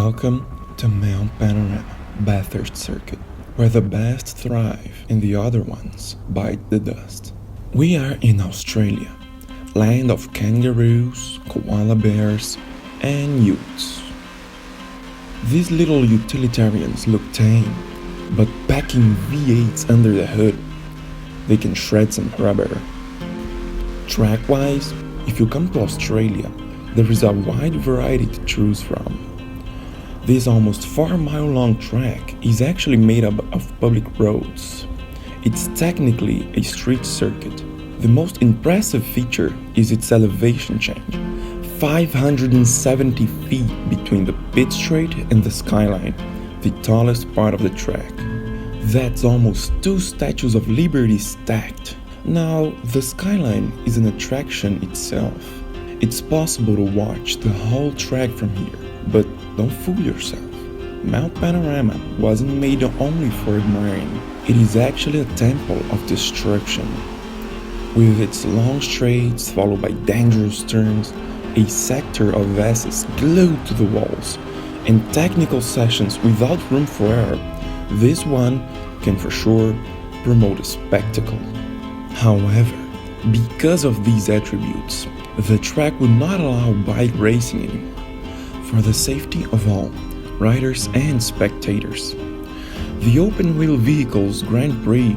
Welcome to Mount Panorama, Bathurst circuit, where the best thrive and the other ones bite the dust. We are in Australia, land of kangaroos, koala bears, and utes. These little utilitarians look tame, but packing V8s under the hood, they can shred some rubber. Track-wise, if you come to Australia, there is a wide variety to choose from. This almost 4-mile-long track is actually made up of public roads. It's technically a street circuit. The most impressive feature is its elevation change, 570 feet between the pit straight and the skyline, the tallest part of the track. That's almost 2 Statues of Liberty stacked. Now, the skyline is an attraction itself. It's possible to watch the whole track from here, but don't fool yourself. Mount Panorama wasn't made only for admiring. It is actually a temple of destruction. With its long straights followed by dangerous turns, a sector of S's glued to the walls, and technical sessions without room for error, this one can for sure promote a spectacle. However, because of these attributes, the track would not allow bike racing anymore, for the safety of all, riders and spectators. The open-wheel vehicles Grand Prix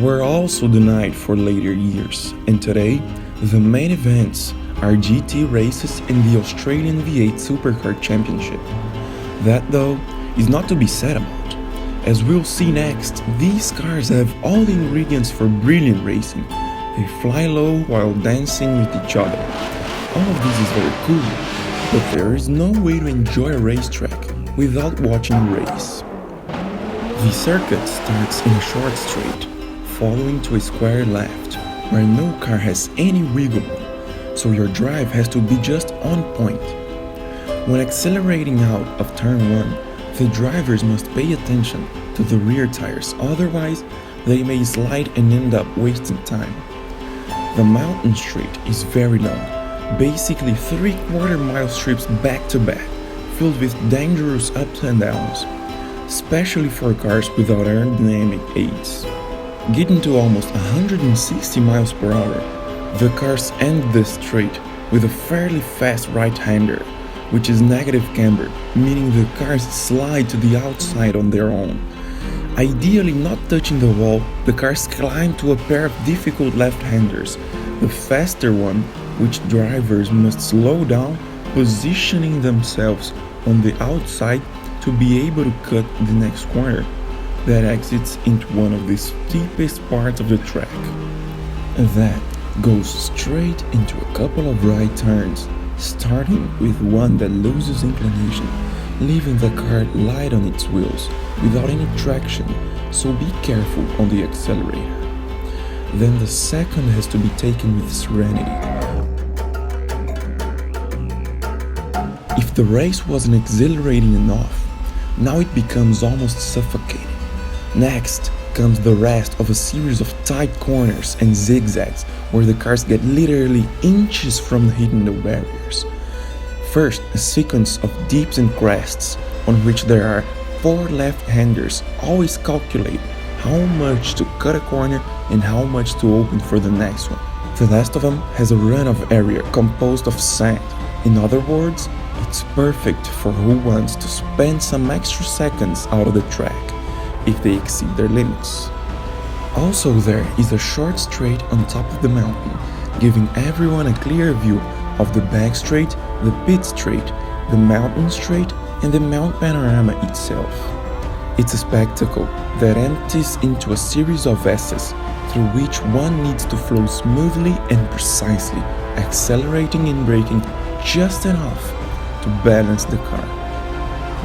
were also denied for later years, and today, the main events are GT races in the Australian V8 Supercar Championship. That, though, is not to be said about. As we'll see next, these cars have all the ingredients for brilliant racing. They fly low while dancing with each other. All of this is very cool, but there is no way to enjoy a racetrack without watching a race. The circuit starts in a short straight, following to a square left, where no car has any wiggle room, so your drive has to be just on point. When accelerating out of turn 1, the drivers must pay attention to the rear tires, otherwise they may slide and end up wasting time. The mountain straight is very long, basically 3/4-mile strips back to back, filled with dangerous ups and downs, especially for cars without aerodynamic aids. Getting to almost 160 miles per hour, the cars end the straight with a fairly fast right-hander, which is negative camber, meaning the cars slide to the outside on their own. Ideally not touching the wall, the cars climb to a pair of difficult left-handers, the faster one, which drivers must slow down, positioning themselves on the outside to be able to cut the next corner that exits into one of the steepest parts of the track. That goes straight into a couple of right turns, starting with one that loses inclination, leaving the car light on its wheels without any traction, so be careful on the accelerator. Then the second has to be taken with serenity. If the race wasn't exhilarating enough, now it becomes almost suffocating. Next comes the rest of a series of tight corners and zigzags where the cars get literally inches from hitting the barriers. First, a sequence of dips and crests on which there are 4 left-handers always calculate how much to cut a corner and how much to open for the next one. The last of them has a run-off area composed of sand. In other words, it's perfect for who wants to spend some extra seconds out of the track if they exceed their limits. Also there is a short straight on top of the mountain, giving everyone a clear view of the back straight, the pit straight, the mountain straight, and the Mount Panorama itself. It's a spectacle that empties into a series of S's through which one needs to flow smoothly and precisely, accelerating and braking just enough to balance the car.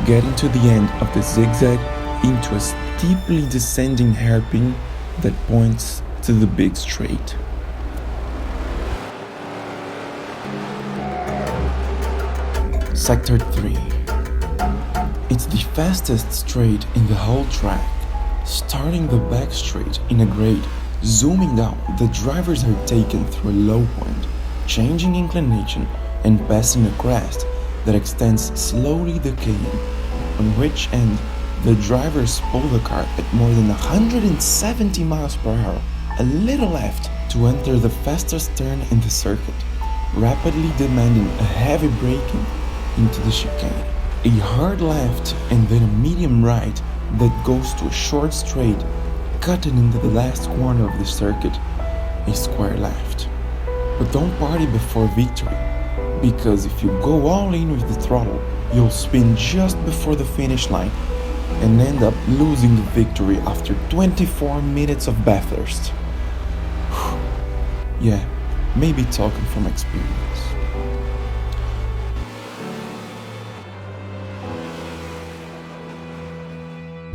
Getting to the end of the zigzag into a steeply descending hairpin that points to the big straight. Sector 3. It's the fastest straight in the whole track. Starting the back straight in a grade, zooming down, the drivers are taken through a low point, changing inclination and passing a crest that extends slowly decaying, on which end the drivers pull the car at more than 170 miles per hour, a little left to enter the fastest turn in the circuit, rapidly demanding a heavy braking into the chicane. A hard left and then a medium right that goes to a short straight, cutting into the last corner of the circuit, a square left. But don't party before victory, because if you go all in with the throttle, you'll spin just before the finish line and end up losing the victory after 24 minutes of Bathurst. Yeah, maybe talking from experience.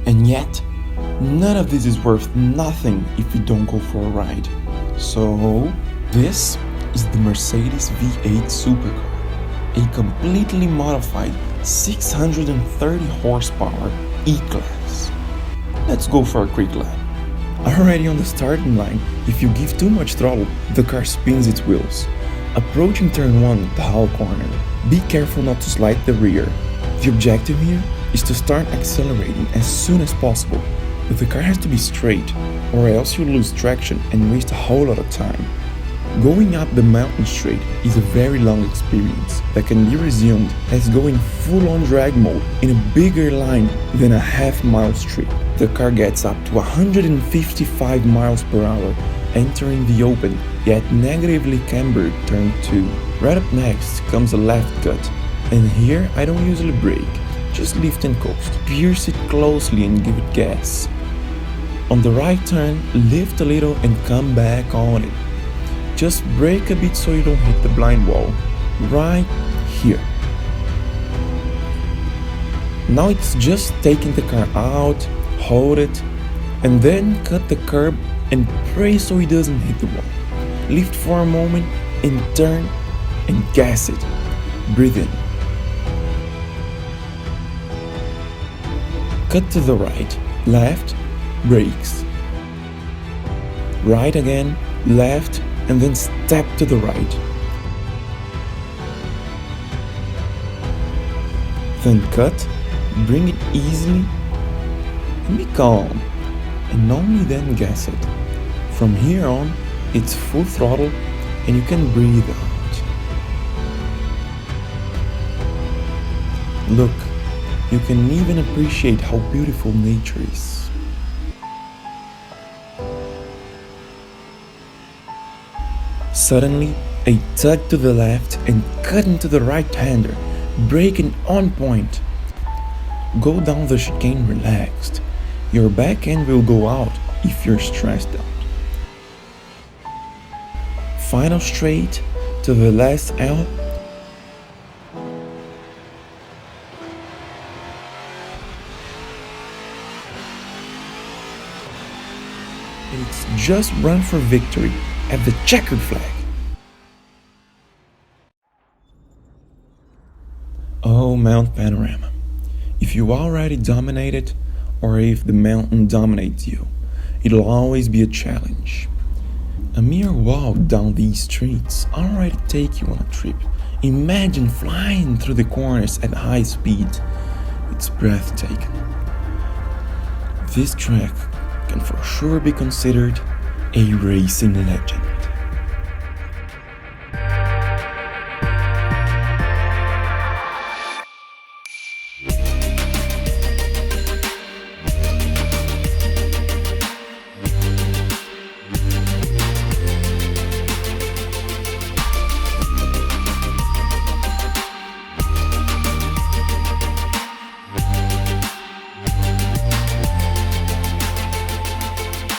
And yet, none of this is worth nothing if you don't go for a ride. So, this is the Mercedes V8 Supercar, a completely modified 630 horsepower E-Class. Let's go for a quick lap. Already on the starting line, if you give too much throttle, the car spins its wheels. Approaching turn 1, the hull corner, be careful not to slide the rear. The objective here is to start accelerating as soon as possible, but the car has to be straight, or else you'll lose traction and waste a whole lot of time. Going up the mountain straight is a very long experience that can be resumed as going full-on drag mode in a bigger line than a half-mile strip. The car gets up to 155 miles per hour, entering the open yet negatively cambered turn 2. Right up next comes a left cut, and here I don't usually brake, just lift and coast. Pierce it closely and give it gas. On the right turn, lift a little and come back on it. Just brake a bit so you don't hit the blind wall, right here. Now it's just taking the car out, hold it, and then cut the curb and pray so it doesn't hit the wall. Lift for a moment and turn and gas it. Breathe in. Cut to the right, left, brakes. Right again, left, and then step to the right. Then cut, bring it easily, and be calm, and only then gas it. From here on, it's full throttle and you can breathe out. Look, you can even appreciate how beautiful nature is. Suddenly, a tug to the left and cut into the right-hander, braking on point. Go down the chicane relaxed. Your back end will go out if you're stressed out. Final straight to the last L. And it's just run for victory at the checkered flag. Oh, Mount Panorama. If you already dominated, or if the mountain dominates you, it'll always be a challenge. A mere walk down these streets already take you on a trip. Imagine flying through the corners at high speed. It's breathtaking. This track can for sure be considered a racing legend.